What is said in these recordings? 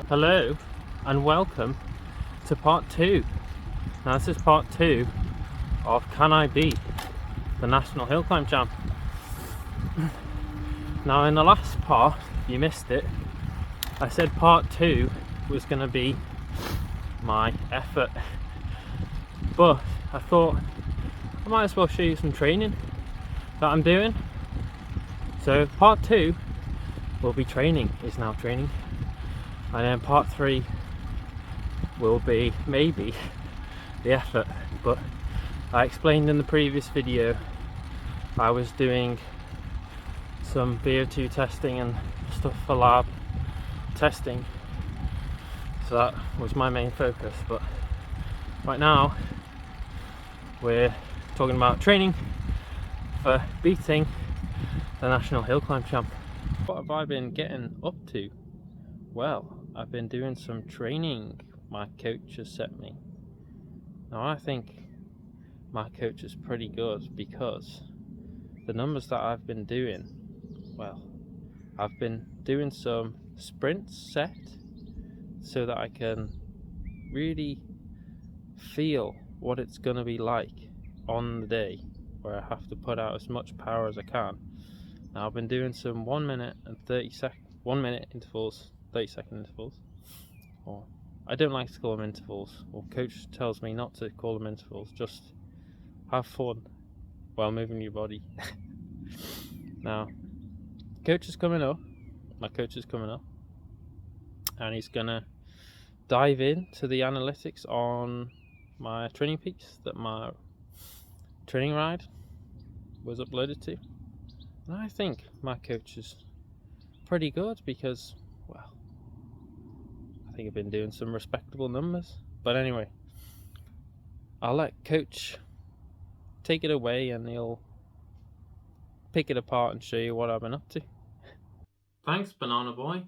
Hello and welcome to part 2. Now this is part 2 of Can I Be the National Hill Climb Champ? Now in the last part, if you missed it, I said part 2 was going to be my effort, but I thought I might as well show you some training that I'm doing. So part 2 will be training, is now training, and then part 3 will be maybe the effort. But I explained in the previous video I was doing some VO2 testing and stuff for lab testing, so that was my main focus. But right now we're talking about training for beating the National Hill Climb Champ. What have I been getting up to? Well, I've been doing some training my coach has set me. Now I think my coach is pretty good because the numbers that I've been doing, well, I've been doing some sprints set so that I can really feel what it's going to be like on the day where I have to put out as much power as I can. Now I've been doing some 1 minute and 1 minute intervals, 30-second intervals, or I don't like to call them intervals, or coach tells me not to call them intervals, just have fun while moving your body. Now coach is coming up, my coach is coming up, and he's gonna dive into the analytics on my training peaks that my training ride was uploaded to. And I think my coach is pretty good because, well, I think I've been doing some respectable numbers. But anyway, I'll let coach take it away and he'll pick it apart and show you what I've been up to. Thanks, Banana Boy.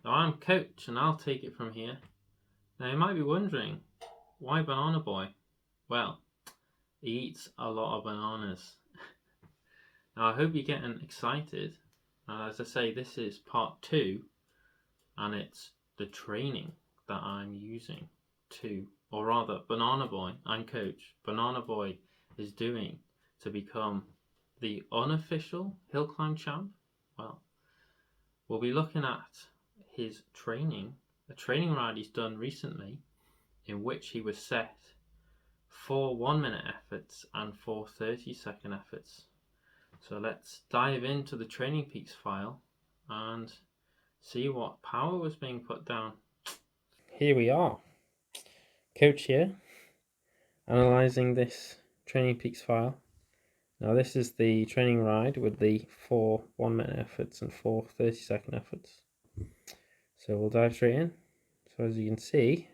Now I'm coach and I'll take it from here. Now you might be wondering, why Banana Boy? Well, he eats a lot of bananas. Now I hope you're getting excited. As I say, this is part 2 and it's the training that I'm using to, or rather Banana Boy, I'm coach, Banana Boy is doing to become the unofficial hill climb champ. Well, we'll be looking at his training, a training ride he's done recently in which he was set 4 1 minute efforts and 4 30-second efforts. So let's dive into the training peaks file and see what power was being put down. Here we are, coach here, analysing this training peaks file. Now this is the training ride with the 4 1 minute efforts and 4 30-second efforts. So we'll dive straight in. So as you can see,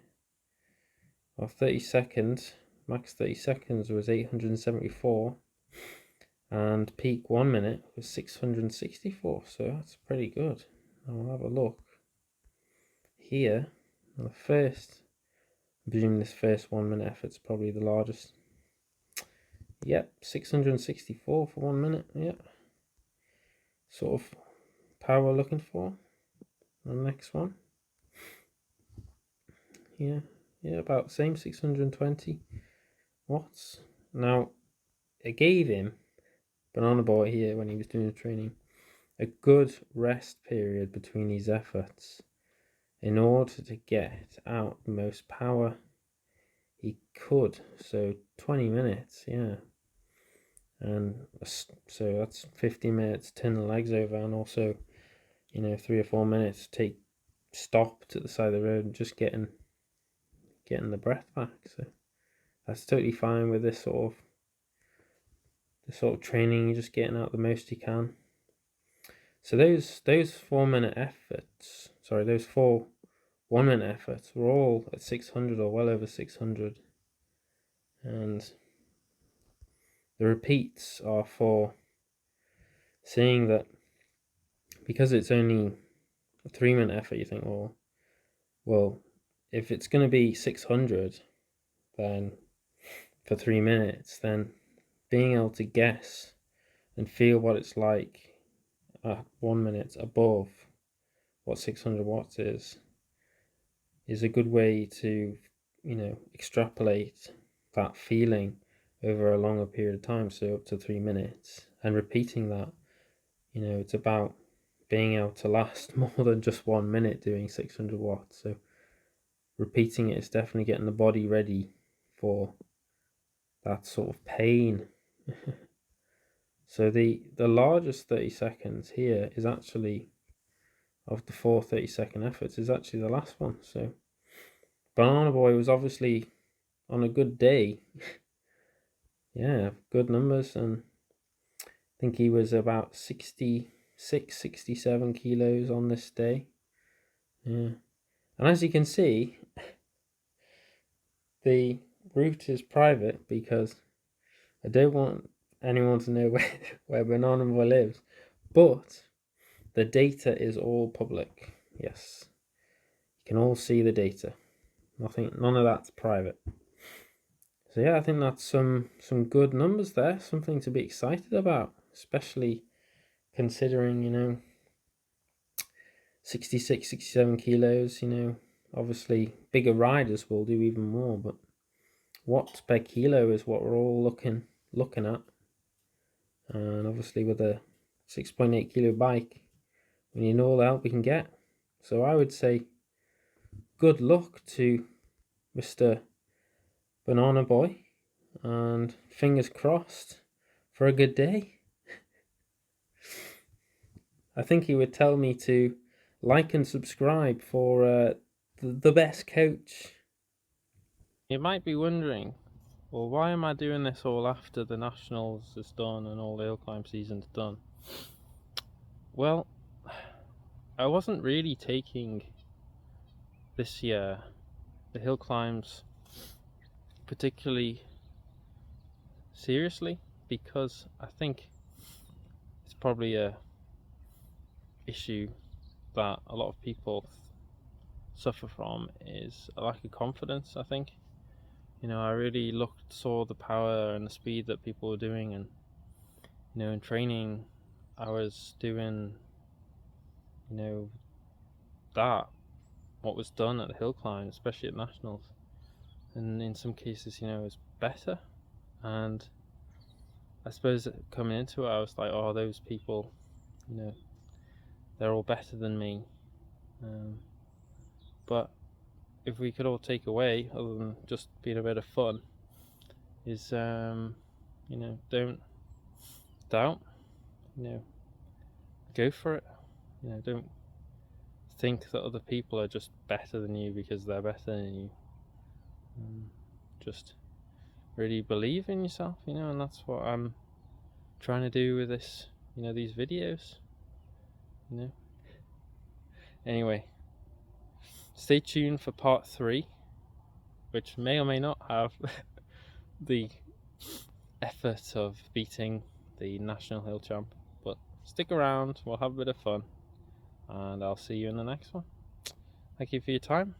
our 30 seconds, max 30 seconds was 874. And peak 1 minute was 664, so that's pretty good. I'll have a look here. The first, I'm presuming this first 1 minute effort's probably the largest. Yep, 664 for 1 minute. Yep, sort of power we're looking for. And the next one, yeah, about the same, 620 watts. Now, I gave him, Banana Boy here, when he was doing the training, a good rest period between these efforts in order to get out the most power he could. So 20 minutes, yeah, and so that's 50 minutes turn the legs over, and also 3 or 4 minutes stop to the side of the road and just getting the breath back. So that's totally fine with this sort of training. You're just getting out the most you can. So those 4 minute efforts, sorry, those 4 1 minute efforts were all at 600 or well over 600, and the repeats are for seeing that, because it's only a 3 minute effort, you think, well, if it's going to be 600 then for 3 minutes, then being able to guess and feel what it's like at 1 minute above what 600 watts is is a good way to, extrapolate that feeling over a longer period of time, so up to 3 minutes, and repeating that. It's about being able to last more than just 1 minute doing 600 watts. So repeating it is definitely getting the body ready for that sort of pain. So the largest 30 seconds here is actually, of the 4 30-second efforts, is actually the last one. So Banana Boy was obviously on a good day. Yeah, good numbers, and I think he was about 66, 67 kilos on this day. Yeah. And as you can see, the route is private because I don't want anyone to know where Banana Boy lives. But the data is all public. Yes. You can all see the data. None of that's private. So yeah, I think that's some good numbers there. Something to be excited about, especially considering, 66, 67 kilos, obviously bigger riders will do even more, but watts per kilo is what we're all looking at. And obviously with a 6.8 kilo bike, we need all the help we can get. So I would say good luck to Mr. Banana Boy, and fingers crossed for a good day. I think he would tell me to like and subscribe for the best coach. You might be wondering, well, why am I doing this all after the Nationals is done and all the hill climb season's done? Well, I wasn't really taking this year the hill climbs particularly seriously, because I think it's probably a issue that a lot of people suffer from, is a lack of confidence. I think I really saw the power and the speed that people were doing, and in training I was doing that what was done at the hill climb, especially at nationals, and in some cases it was better. And I suppose coming into it, I was like, oh, those people, they're all better than me. But if we could all take away, other than just being a bit of fun, is don't doubt, go for it. Don't think that other people are just better than you because they're better than you. Just really believe in yourself, and that's what I'm trying to do with this, these videos. Anyway, stay tuned for part 3, which may or may not have the effort of beating the National Hill Champ, but stick around, we'll have a bit of fun, and I'll see you in the next one. Thank you for your time.